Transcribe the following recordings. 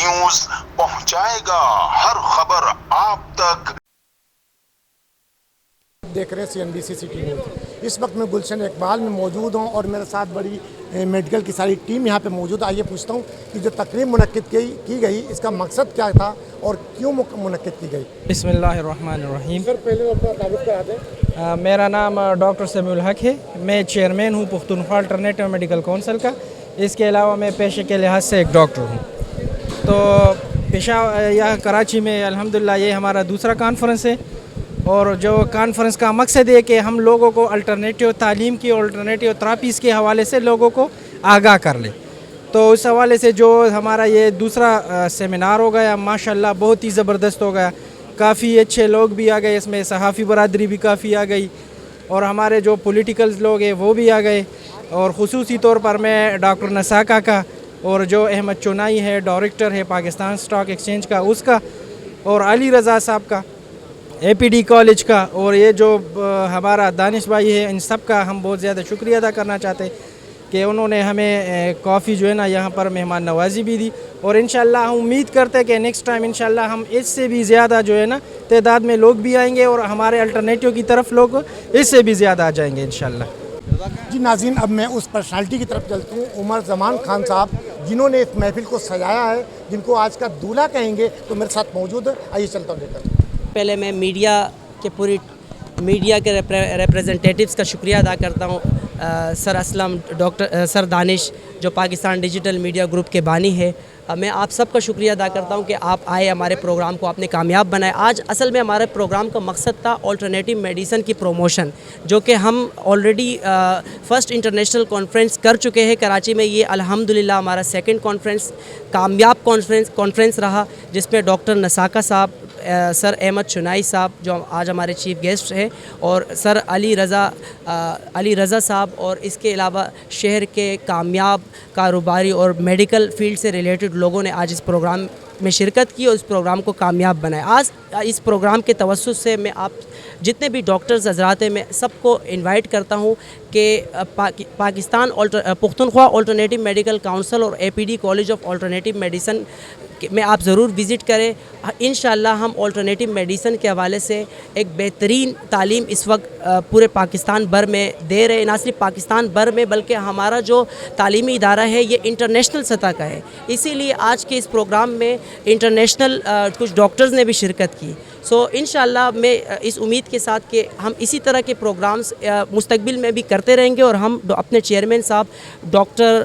News پہنچائے گا ہر خبر آپ تک۔ دیکھ رہے ہیں CNBC سٹی نیوز۔ اس وقت میں گلشن اقبال میں موجود ہوں اور میرے ساتھ بڑی میڈیکل کی ساری ٹیم یہاں پہ موجود ہے۔ آئیے پوچھتا ہوں کہ جو تقریب منعقد کی گئی اس کا مقصد کیا تھا اور کیوں منعقد کی گئی؟ بسم اللہ الرحمن الرحیم۔ سر پہلے اپنا تعارف کرا دیں۔ میرا نام ڈاکٹر سمیع الحق ہے، میں چیئرمین ہوں پختونخوا الٹرنیٹیو میڈیکل کونسل کا۔ اس کے علاوہ میں پیشے کے لحاظ سے ایک ڈاکٹر ہوں۔ تو یہاں کراچی میں الحمدللہ یہ ہمارا دوسرا کانفرنس ہے، اور جو کانفرنس کا مقصد ہے کہ ہم لوگوں کو الٹرنیٹیو تعلیم کی، الٹرنیٹیو تھراپیز کے حوالے سے لوگوں کو آگاہ کر لیں۔ تو اس حوالے سے جو ہمارا یہ دوسرا سیمینار ہو گیا ماشاءاللہ بہت ہی زبردست ہو گیا، کافی اچھے لوگ بھی آ گئے، اس میں صحافی برادری بھی کافی آ گئی، اور ہمارے جو پولیٹیکل لوگ ہیں وہ بھی آ گئے، اور خصوصی طور پر میں ڈاکٹر نساکا کا، اور جو احمد چونائی ہے ڈائریکٹر ہے پاکستان سٹاک ایکسچینج کا اس کا، اور علی رضا صاحب کا APD کالج کا، اور یہ جو ہمارا دانش بھائی ہے، ان سب کا ہم بہت زیادہ شکریہ ادا کرنا چاہتے ہیں کہ انہوں نے ہمیں کافی جو ہے نا یہاں پر مہمان نوازی بھی دی، اور انشاءاللہ ہم امید کرتے ہیں کہ نیکسٹ ٹائم انشاءاللہ ہم اس سے بھی زیادہ جو ہے نا تعداد میں لوگ بھی آئیں گے، اور ہمارے الٹرنیٹیو کی طرف لوگ اس سے بھی زیادہ آ جائیں گے انشاءاللہ۔ جی ناظرین، اب میں اس پرسنالٹی کی طرف چلتا ہوں، عمر زمان خان صاحب، جنہوں نے اس محفل کو سجایا ہے، جن کو آج کا دولہا کہیں گے، تو میرے ساتھ موجود ہے۔ آئیے چلتا ہوں لے کر۔ پہلے میں میڈیا کے ریپریزنٹیٹیوز کا شکریہ ادا کرتا ہوں، سر اسلم، ڈاکٹر سر دانش جو پاکستان ڈیجیٹل میڈیا گروپ کے بانی ہے۔ میں آپ سب کا شکریہ ادا کرتا ہوں کہ آپ آئے، ہمارے پروگرام کو آپ نے کامیاب بنائے۔ آج اصل میں ہمارے پروگرام کا مقصد تھا آلٹرنیٹیو میڈیسن کی پروموشن، جو کہ ہم آلریڈی فرسٹ انٹرنیشنل کانفرنس کر چکے ہیں کراچی میں۔ یہ الحمدللہ ہمارا سیکنڈ کانفرنس کامیاب کانفرنس رہا، جس میں ڈاکٹر نساکا صاحب، سر احمد چونائی صاحب جو آج ہمارے چیف گیسٹ ہیں، اور سر علی رضا صاحب، اور اس کے علاوہ شہر کے کامیاب کاروباری اور میڈیکل فیلڈ سے ریلیٹڈ لوگوں نے آج اس پروگرام میں شرکت کی اور اس پروگرام کو کامیاب بنایا۔ آج اس پروگرام کے توسط سے میں آپ جتنے بھی ڈاکٹرز حضرات ہیں، میں سب کو انوائٹ کرتا ہوں کہ Pakistan Pakhtunkhwa alternative medical council اور APD college of alternative medicine میں آپ ضرور وزٹ کریں۔ انشاءاللہ ہم الٹرنیٹیو میڈیسن کے حوالے سے ایک بہترین تعلیم اس وقت پورے پاکستان بھر میں دے رہے ہیں، نہ صرف پاکستان بھر میں بلکہ ہمارا جو تعلیمی ادارہ ہے یہ انٹرنیشنل سطح کا ہے۔ اسی لیے آج کے اس پروگرام میں انٹرنیشنل کچھ ڈاکٹرز نے بھی شرکت کی۔ انشاءاللہ میں اس امید کے ساتھ کہ ہم اسی طرح کے پروگرامز مستقبل میں بھی کرتے رہیں گے، اور ہم اپنے چیئرمین صاحب ڈاکٹر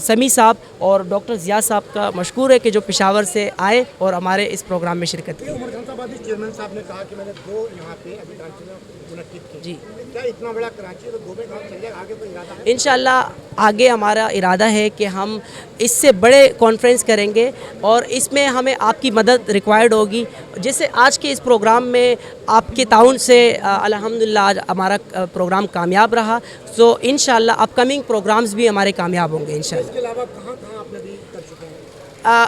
سمیع صاحب اور ڈاکٹر ضیاء صاحب کا مشکور ہے کہ جو پشاور سے آئے اور ہمارے اس پروگرام میں شرکت کی۔ عمر خان صاحب، چیئرمین صاحب نے کہا کہ میں نے 2 یہاں پہ ابھی کراچی میں منعقد کی۔ جی، کیا اتنا بڑا کراچی ہے تو 2 میں کام چل جائے گا؟ آگے کوئی ارادہ ہے؟ انشاءاللہ آگے ہمارا ارادہ ہے کہ ہم اس سے بڑے کانفرنس کریں گے، اور اس میں ہمیں آپ کی مدد ریکوائرڈ ہوگی۔ جیسے آج کے اس پروگرام میں آپ کے تعاون سے الحمدللہ آج ہمارا پروگرام کامیاب رہا، انشاءاللہ اپ کمنگ پروگرامز بھی ہمارے کامیاب ہوں گے انشاءاللہ۔ اس کے علاوہ کہاں آپ نے بھی کر چکے ہیں؟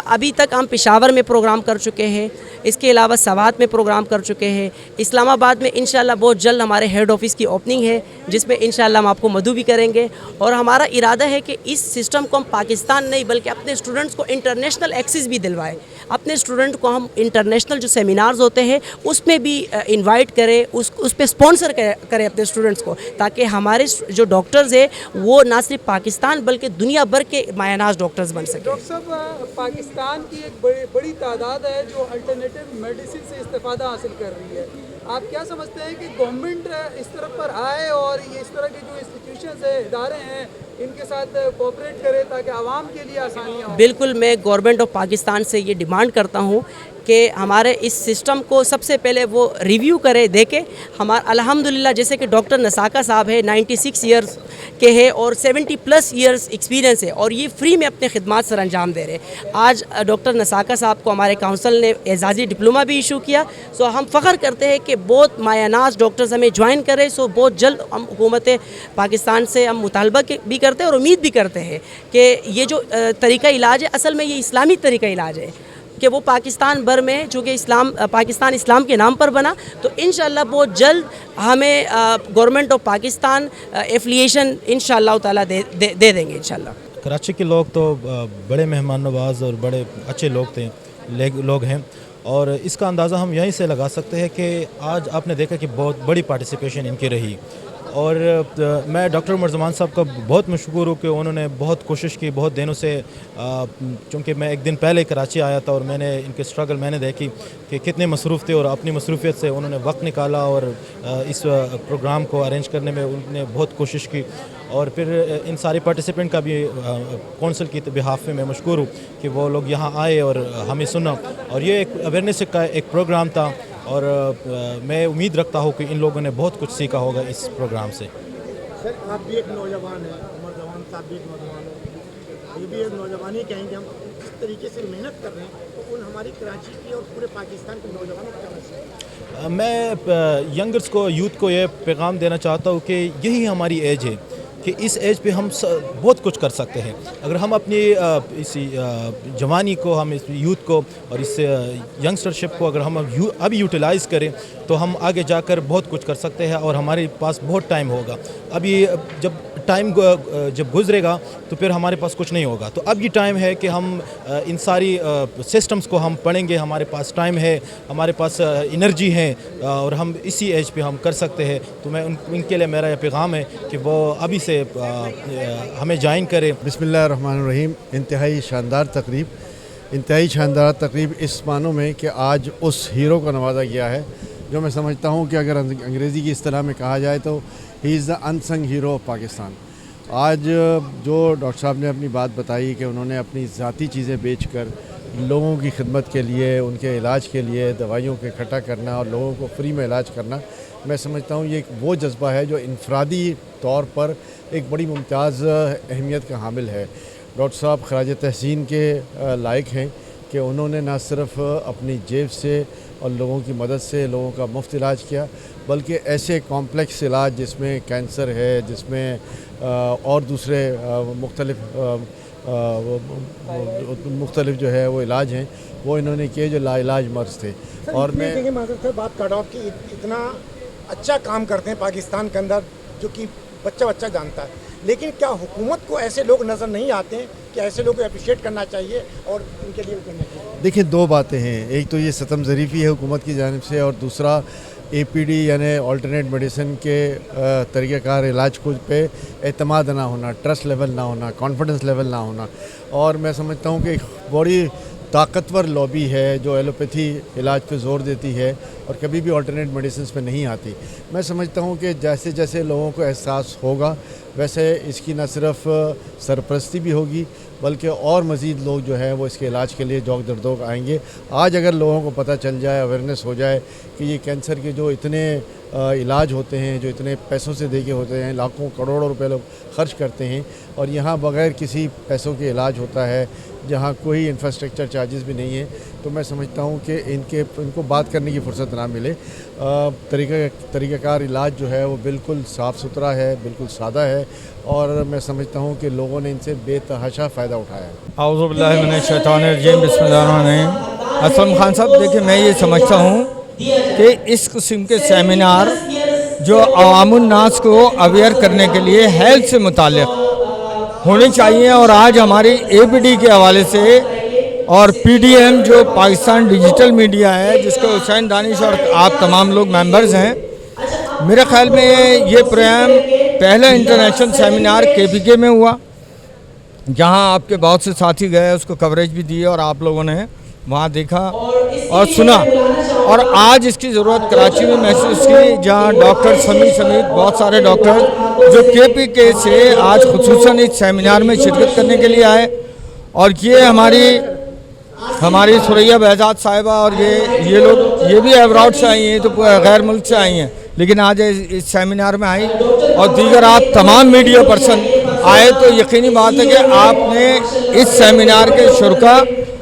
ابھی تک ہم پشاور میں پروگرام کر چکے ہیں، اس کے علاوہ سوات میں پروگرام کر چکے ہیں، اسلام آباد میں انشاءاللہ بہت جلد ہمارے ہیڈ آفس کی اوپننگ ہے، جس میں انشاءاللہ ہم آپ کو مدعو بھی کریں گے، اور ہمارا ارادہ ہے کہ اس سسٹم کو ہم پاکستان نہیں بلکہ اپنے اسٹوڈنٹس کو انٹرنیشنل ایکسیس بھی دلوائیں۔ اپنے اسٹوڈنٹ کو ہم انٹرنیشنل جو سیمینارز ہوتے ہیں اس میں بھی انوائٹ کریں، اس پہ اسپانسر کریں اپنے اسٹوڈنٹس کو، تاکہ ہمارے جو ڈاکٹرز ہیں وہ نہ صرف پاکستان بلکہ دنیا بھر کے مایہ ناز ڈاکٹرز بن سکیں۔ ڈاکٹر صاحب، پاکستان کی ایک بڑی تعداد ہے جو الٹرنیٹیو میڈیسن سے استفادہ حاصل کر رہی ہے۔ آپ کیا سمجھتے ہیں کہ گورنمنٹ اس طرف پر آئے اور یہ اس طرح کے جو انسٹیٹیوشنز ہیں، ادارے ہیں، ان کے ساتھ کوآپریٹ کرے تاکہ عوام کے لیے آسانیاں ہوں؟ بالکل، میں گورنمنٹ آف پاکستان سے یہ ڈیمانڈ کرتا ہوں کہ ہمارے اس سسٹم کو سب سے پہلے وہ ریویو کرے، دیکھے۔ ہمارا الحمدللہ جیسے کہ ڈاکٹر نساکا صاحب ہے، 96 ایئرس کے ہے اور 70+ ایئرس ایکسپیرینس ہے، اور یہ فری میں اپنے خدمات سر انجام دے رہے ہیں۔ آج ڈاکٹر نساکا صاحب کو ہمارے کونسل نے اعزازی ڈپلومہ بھی ایشو کیا، ہم فخر کرتے ہیں کہ بہت مایہ ناز ڈاکٹرز ہمیں جوائن کرے۔ بہت جلد ہم حکومت پاکستان سے ہم مطالبہ بھی کرتے ہیں اور امید بھی کرتے ہیں کہ یہ جو طریقہ علاج ہے اصل میں یہ اسلامی طریقہ علاج ہے، کہ وہ پاکستان بھر میں چونکہ پاکستان اسلام کے نام پر بنا، تو انشاءاللہ بہت جلد ہمیں گورنمنٹ آف پاکستان ایفلیشن انشاءاللہ تعالیٰ دے دیں گے انشاءاللہ۔ कराची के लोग तो बड़े मेहमान नवाज और बड़े अच्छे लोग हैं और इसका अंदाज़ा हम यहीं से लगा सकते हैं कि आज आपने देखा कि बहुत बड़ी पार्टिसिपेशन इनकी रही और मैं डॉक्टर उमर ज़मान साहब का बहुत मशकूर हूँ कि उन्होंने बहुत कोशिश की बहुत दिनों से, चूँकि मैं एक दिन पहले कराची आया था और मैंने इनके स्ट्रगल मैंने देखी कि कितने मसरूफ़ थे और अपनी मसरूफियत से उन्होंने वक्त निकाला और इस प्रोग्राम को अरेंज करने में उन्होंने बहुत कोशिश की और फिर इन सारे पार्टिसिपेंट का भी कौंसल की बिहाफ में मैं मशकूर हूँ कि वो लोग यहाँ आए और हमें सुना और ये एक अवेयरनेस का एक प्रोग्राम था और मैं उम्मीद रखता हूँ कि इन लोगों ने बहुत कुछ सीखा होगा इस प्रोग्राम से। सर आप भी एक नौजवान हैं, उमर जवान साहब भी एक नौजवान हैं, ये भी एक नौजवान ही कहेंगे हम जिस तरीके से मेहनत कर रहे हैं तो उन हमारी कराची की और पूरे पाकिस्तान के नौजवानों को क्या मैसेज है? मैं यंगर्स को यूथ को ये पैगाम देना चाहता हूँ कि यही हमारी एज है कि इस एज पे हम बहुत कुछ कर सकते हैं। अगर हम अपनी इस जवानी को, हम इस यूथ को और इस यंगस्टरशिप को अगर हम अभी यूटिलाइज़ करें तो हम आगे जाकर बहुत कुछ कर सकते हैं और हमारे पास बहुत टाइम होगा। अभी जब टाइम जब गुजरेगा तो फिर हमारे पास कुछ नहीं होगा, तो अब ये टाइम है कि हम इन सारी सिस्टम्स को हम पढ़ेंगे, हमारे पास टाइम है, हमारे पास एनर्जी है और हम इसी एज पे हम कर सकते हैं। तो मैं उनके लिए मेरा यह पैगाम है कि वो अभी से हमें ज्वाइन करें। बिस्मिल्लाहिर्रहमानिर्रहीम। इंतहाई शानदार तकरीब इस मानों में कि आज उस हीरो को नवाजा गया है जो मैं समझता हूँ कि अगर अंग्रेज़ी की इस्तिलाह में कहा जाए तो he is the unsung hero of Pakistan. आज जो डॉक्टर साहब ने अपनी बात बताई कि उन्होंने अपनी ज़ाती चीज़ें बेचकर लोगों की खिदमत के लिए, उनके इलाज के लिए दवाइयों के इकट्ठा करना और लोगों को फ्री में इलाज करना, मैं समझता हूँ ये वो जज्बा है जो इनफरादी तौर पर एक बड़ी मुमताज़ अहमियत का हामिल है। डॉक्टर साहब खराज तहसीन के लायक हैं कि उन्होंने न सिर्फ अपनी जेब से और लोगों की मदद से लोगों का मुफ्त इलाज किया, बल्कि ऐसे कॉम्प्लेक्स इलाज जिसमें कैंसर है, जिसमें और दूसरे मुख्तलिफ जो है वो इलाज हैं, वो इन्होंने किए जो लाइलाज मर्ज़ थे। और मैं बात कर रहा हूँ कि इतना अच्छा काम करते हैं पाकिस्तान के अंदर जो कि बच्चा जानता है, लेकिन क्या हुकूमत को ऐसे लोग नज़र नहीं आते हैं कि ऐसे लोगों को अप्रिशिएट करना चाहिए और उनके लिए करना चाहिए? देखिए, दो बातें हैं, एक तो ये सितम ज़रीफ़ी है हुकूमत की जानिब से और दूसरा APD यानी अल्टरनेट मेडिसिन के तरीक़ाकार इलाज को पे एतमाद ना होना, ट्रस्ट लेवल ना होना, कॉन्फिडेंस लेवल ना होना। और मैं समझता हूँ कि एक बड़ी ताकतवर लॉबी है जो एलोपैथी इलाज पे ज़ोर देती है और कभी भी अल्टरनेट मेडिसिन पे नहीं आती। मैं समझता हूँ कि जैसे जैसे लोगों को एहसास होगा वैसे इसकी न सिर्फ सरपरस्ती भी होगी बल्कि और मज़ीद लोग जो है वो इसके इलाज के लिए जौक दरदोक आएंगे। आज अगर लोगों को पता चल जाए, अवेयरनेस हो जाए कि ये कैंसर के जो इतने इलाज होते हैं, जो इतने पैसों से देके होते हैं, लाखों करोड़ों रुपए लोग खर्च करते हैं और यहाँ बग़ैर किसी पैसों के इलाज होता है, जहाँ कोई इंफ्रास्ट्रक्चर चार्जेस भी नहीं है, तो मैं समझता हूँ कि इनको बात करने की फुर्सत ना मिले। तरीक़ाकार इलाज जो है वो बिल्कुल साफ़ सुथरा है, बिल्कुल सादा है और मैं समझता हूँ कि लोगों ने इनसे बेतहाशा फ़ायदा उठाया है। औज़ु बिल्लाहि मिनश शैतानिर रजीम, बिस्मिल्लाहिर्रहमानिर्रहीम। असलम खान साहब, देखिए मैं ये समझता हूँ कि इस किस्म के सेमिनार जो अवामुन नास को अवेयर करने के लिए हेल्थ से मुताल्लिक़ होनी चाहिए और आज हमारी APD के हवाले से और PDM जो पाकिस्तान डिजिटल मीडिया है जिसके हुसैन दानिश और आप तमाम लोग मेंबर्स हैं, मेरे ख़्याल में ये प्रोग्राम पहला इंटरनेशनल सेमिनार KPK में हुआ जहां आपके बहुत से साथी गए, उसको कवरेज भी दी और आप लोगों ने वहां देखा और सुना। और आज इसकी ज़रूरत कराची में महसूस की जहां डॉक्टर समेत बहुत सारे डॉक्टर जो KPK से आज खुसूसन इस सेमिनार में शिरकत करने के लिए आए और ये हमारी सुरैया बहजाद साहिबा और ये लोग ये भी अब्रॉड से आई हैं, तो गैर मुल्क से आई हैं, लेकिन आज इस सेमिनार में आई और दीगर आप तमाम मीडिया पर्सन आए, तो यकीनी बात है कि आपने इस सेमिनार के शुरका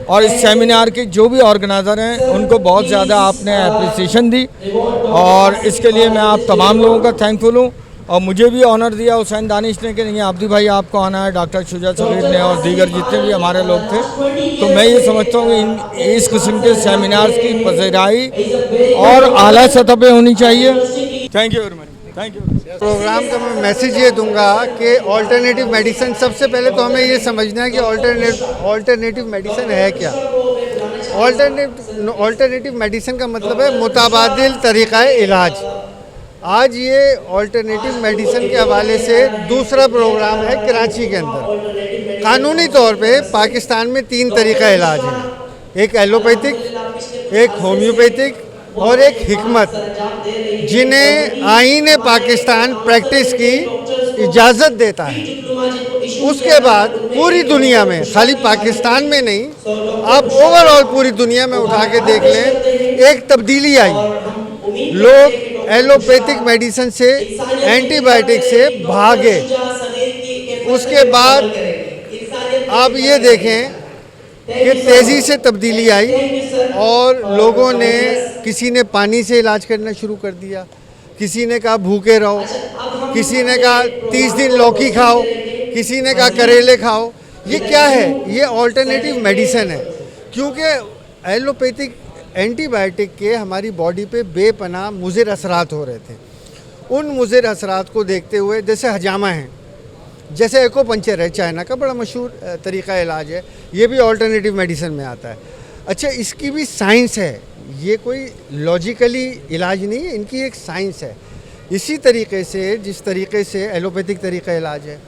और इस सेमिनार के जो भी ऑर्गेनाइज़र हैं उनको बहुत ज़्यादा आपने अप्रिसिएशन दी और इसके लिए मैं आप तमाम लोगों का थैंकफुल हूँ। और मुझे भी ऑनर दिया हुसैन दानिश ने कि नहीं आब्दी भाई आपको आना है, डॉक्टर शुजा सगीर ने और दीगर जितने भी हमारे लोग थे। तो मैं ये समझता हूँ कि इस किस्म के सेमिनार्स की पज़ीराई और आला सतह पे होनी चाहिए। Thank you very much. Thank you. Program का मैं मैसेज ये दूंगा कि ऑल्टरनेटिव मेडिसिन, सबसे पहले तो हमें ये समझना है कि ऑल्टरनेटिव मेडिसिन है क्या। ऑल्टरनेटिव मेडिसिन का मतलब है मुतबादिल तरीक़ा इलाज। आज ये ऑल्टरनेटिव मेडिसिन के हवाले से दूसरा प्रोग्राम है कराची के अंदर। कानूनी तौर पे पाकिस्तान में 3 तरीक़ा इलाज है, एक एलोपैथिक, एक होम्योपैथिक और एक हिकमत, जिन्हें आईन पाकिस्तान प्रैक्टिस की इजाज़त देता है। उसके बाद पूरी दुनिया में, खाली पाकिस्तान में नहीं, आप ओवरऑल पूरी दुनिया में उठा के देख लें, एक तब्दीली आई। लोग एलोपैथिक मेडिसिन से, एंटीबायोटिक से भागे। उसके बाद आप ये देखें कि तेज़ी से तब्दीली आई और लोगों ने, किसी ने पानी से इलाज करना शुरू कर दिया, किसी ने कहा भूखे रहो, किसी ने कहा 30 दिन लौकी खाओ, किसी ने कहा करेले खाओ। ये क्या है? ये ऑल्टरनेटिव मेडिसिन है, क्योंकि एलोपैथिक एंटीबायोटिक के हमारी बॉडी पे बेपनाह मुज़िर असरात हो रहे थे। उन मुज़िर असरात को देखते हुए, जैसे हजामा है, जैसे एक्यूपंक्चर है, चाइना का बड़ा मशहूर तरीक़ा इलाज है, ये भी ऑल्टरनेटिव मेडिसिन में आता है। अच्छा, इसकी भी साइंस है, ये कोई लॉजिकली इलाज नहीं है, इनकी एक साइंस है। इसी तरीके से, जिस तरीके से एलोपैथिक तरीक़ा इलाज है,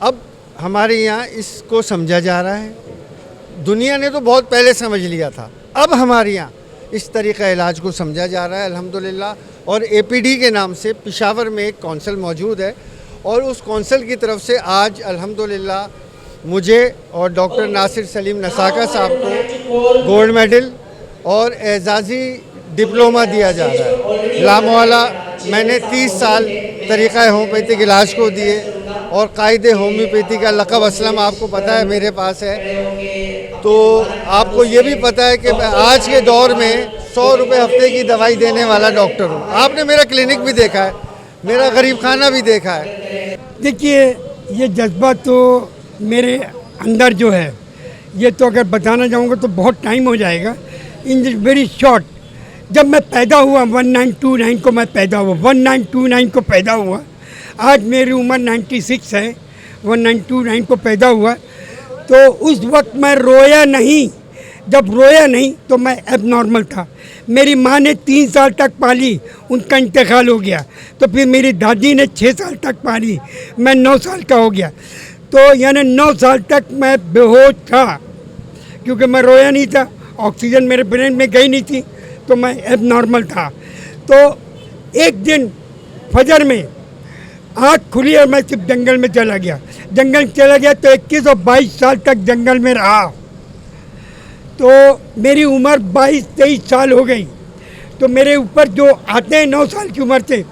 अब हमारे यहाँ इसको समझा जा रहा है। दुनिया ने तो बहुत पहले समझ लिया था, अब हमारे यहाँ इस तरीक़ा इलाज को समझा जा रहा है अल्हम्दुलिल्लाह। और APD के नाम से पेशावर में एक कौंसल मौजूद है, और उस कौंसल की तरफ से आज अल्हम्दुलिल्लाह मुझे और डॉक्टर नासिर सलीम नसाका साहब को गोल्ड मेडल और एजाज़ी डिप्लोमा दिया जा रहा है। लामवाला मैंने 30 साल तरीक़ा होम्योपैथिक इलाज को दिए, और कायदे होम्योपैथी का लक़ब असलम आपको पता है मेरे पास है। तो आपको ये भी पता है कि मैं आज के दौर में 100 रुपये हफ्ते की दवाई देने वाला डॉक्टर हूँ। आपने मेरा क्लिनिक भी देखा है, मेरा गरीब खाना भी देखा है। देखिए, ये जज्बा तो मेरे अंदर जो है, ये तो अगर बताना चाहूँगा तो बहुत टाइम हो जाएगा। इन दिस वेरी शॉर्ट, जब मैं पैदा हुआ 1929 को मैं पैदा हुआ, 1929 को पैदा हुआ। आज मेरी उम्र 96 है, 1929 को पैदा हुआ। तो उस वक्त मैं रोया नहीं, जब रोया नहीं तो मैं एबनॉर्मल था। मेरी माँ ने 3 साल तक पाली, उनका इंतकाल हो गया। तो फिर मेरी दादी ने 6 साल तक पाली, मैं 9 साल का हो गया। तो यानी 9 साल तक मैं बेहोश था, क्योंकि मैं रोया नहीं था, ऑक्सीजन मेरे ब्रेन में गई नहीं थी, तो मैं एबनॉर्मल था। तो एक दिन फजर में आँख खुली और मैं सिर्फ जंगल में चला गया। जंगल चला गया तो 21 और 22 साल तक जंगल में रहा। तो मेरी उम्र 22-23 साल हो गई। तो मेरे ऊपर जो आते हैं 9 साल की उम्र से,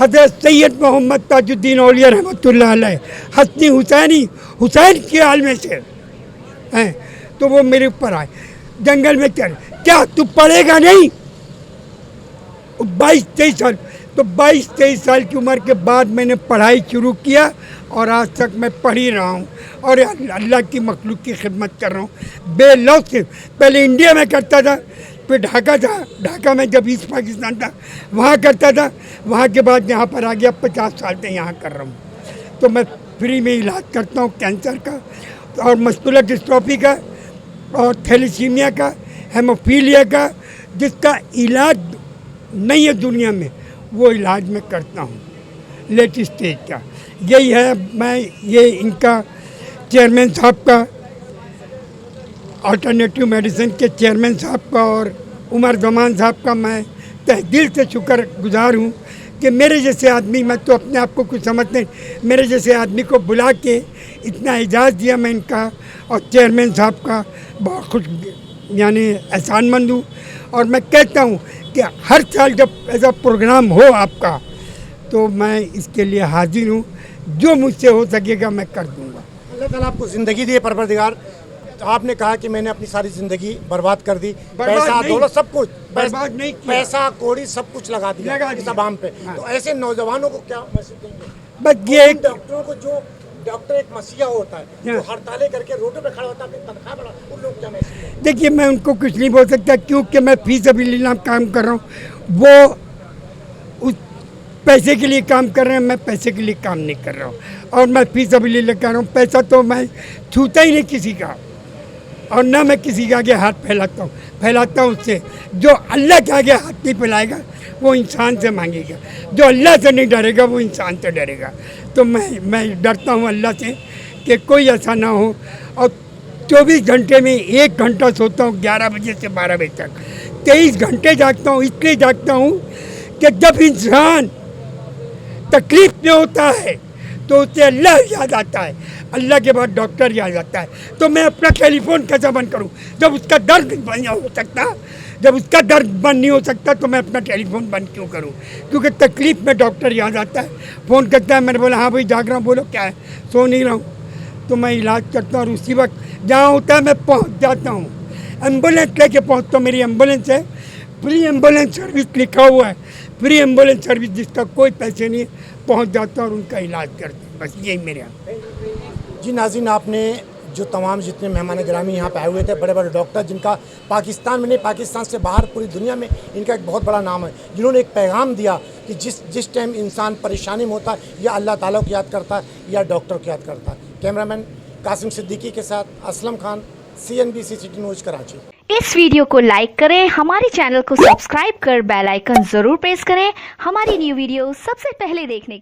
हज़रत सैयद मोहम्मद ताजुद्दीन औलिया रहमतुल्लाह अलैह, हसनी हुसैनी, हुसैन के हाल में से हैं, तो वो मेरे ऊपर आए। जंगल में चल, क्या तू पढ़ेगा नहीं? 22-23 साल, तो 22-23 साल की उम्र के बाद मैंने पढ़ाई शुरू किया, और आज तक मैं पढ़ ही रहा हूँ, और अल्लाह की मखलूक की खिदमत कर रहा हूँ बेलौस से। पहले इंडिया में करता था, फिर ढाका था, ढाका में जब ईस्ट पाकिस्तान था वहाँ करता था, वहाँ के बाद यहाँ पर आ गया, 50 साल से यहाँ कर रहा हूँ। तो मैं फ्री में इलाज करता हूँ कैंसर का, और मस्कुलर डिस्ट्रॉफी का, और थैलेसीमिया का, हेमोफीलिया का, जिसका इलाज नहीं है दुनिया में, वो इलाज मैं करता हूँ लेट स्टेज का। यही है, मैं ये इनका चेयरमैन साहब का, अल्टरनेटिव मेडिसिन के चेयरमैन साहब का, और उमर जमान साहब का मैं तहे दिल से शुक्रगुजार हूँ कि मेरे जैसे आदमी, मैं तो अपने आप को कुछ समझते नहीं, मेरे जैसे आदमी को बुला के इतना एजाज़ दिया। मैं इनका और चेयरमैन साहब का बहुत खुश यानी एहसानमंद हूँ। और मैं कहता हूँ कि हर साल जब ऐसा प्रोग्राम हो आपका, तो मैं इसके लिए हाजिर हूँ, जो मुझसे हो सकेगा मैं कर दूँगा। अल्लाह ताला आपको ज़िंदगी दिए परवरदिगार। तो आपने कहा कि मैंने अपनी सारी ज़िंदगी बर्बाद कर दी, पैसा दौलत सब कुछ बर्बाद नहीं किया, पैसा कौड़ी सब कुछ लगा दिया इस आवाम पे। हाँ। तो ऐसे नौजवानों को क्या मैसेज देंगे? बस ये उन डॉक्टरों को, जो डॉक्टर एक मसीहा होता है, जो हड़तालें करके रोडों पे खड़ा होता है, अपनी तनख्वाह बढ़ा, उन लोग क्या मैसेज देंगे? देखिए, मैं उनको कुछ नहीं बोल सकता, क्योंकि मैं फी सबिलिल्लाह काम कर रहा हूँ। वो पैसे के लिए काम कर रहे हैं, मैं पैसे के लिए काम नहीं कर रहा हूँ, और मैं फी सबिलिल्लाह कर रहा हूँ। पैसा तो मैं छूता ही नहीं किसी का, और ना मैं किसी के आगे हाथ फैलाता हूँ उससे। जो अल्लाह के आगे हाथ नहीं फैलाएगा वो इंसान से मांगेगा, जो अल्लाह से नहीं डरेगा वो इंसान से डरेगा। तो मैं डरता हूँ अल्लाह से कि कोई ऐसा ना हो। और 24 घंटे में 1 घंटा सोता हूँ 11 बजे से 12 बजे तक, 23 घंटे जागता हूँ। इसलिए जागता हूँ कि जब इंसान तकलीफ में होता है तो उसे अल्लाह याद आता है, अल्लाह के बाद डॉक्टर याद आता है। तो मैं अपना टेलीफोन कैसे बंद करूं जब उसका दर्द बंद हो सकता, जब उसका दर्द बंद नहीं हो सकता तो मैं अपना टेलीफोन बंद क्यों करूं? क्योंकि तकलीफ़ में डॉक्टर याद आता है, फ़ोन करता है। मैंने बोला हाँ भाई जाग रहा हूँ, बोलो क्या है? सो नहीं रहा हूँ। तो मैं इलाज करता हूँ और उसी वक्त जहाँ होता है मैं पहुँच जाता हूँ। एम्बुलेंस लेके पहुँचता हूँ, मेरी एम्बुलेंस है, फ्री एम्बुलेंस सर्विस लिखा हुआ है, फ्री एम्बुलेंस सर्विस, जिसका कोई पैसे नहीं, पहुँच जाता हूँ और उनका इलाज करता हूँ। बस यही मेरे यहाँ। जी नाज़रीन, आपने जो तमाम जितने मेहमान गिरामी यहाँ पे आए हुए थे, बड़े बड़े डॉक्टर जिनका पाकिस्तान में नहीं, पाकिस्तान से बाहर पूरी दुनिया में इनका एक बहुत बड़ा नाम है, जिन्होंने एक पैगाम दिया कि जिस टाइम इंसान परेशानी में होता है या अल्लाह ताला को याद करता है या डॉक्टर को याद करता है। कैमरामैन कासिम सिद्दीकी के साथ Aslam Khan, CNBC city news Karachi. इस वीडियो को लाइक करें, हमारे चैनल को सब्सक्राइब कर बेल आइकन जरूर प्रेस करें हमारी न्यू वीडियो सबसे पहले देखने के लिए।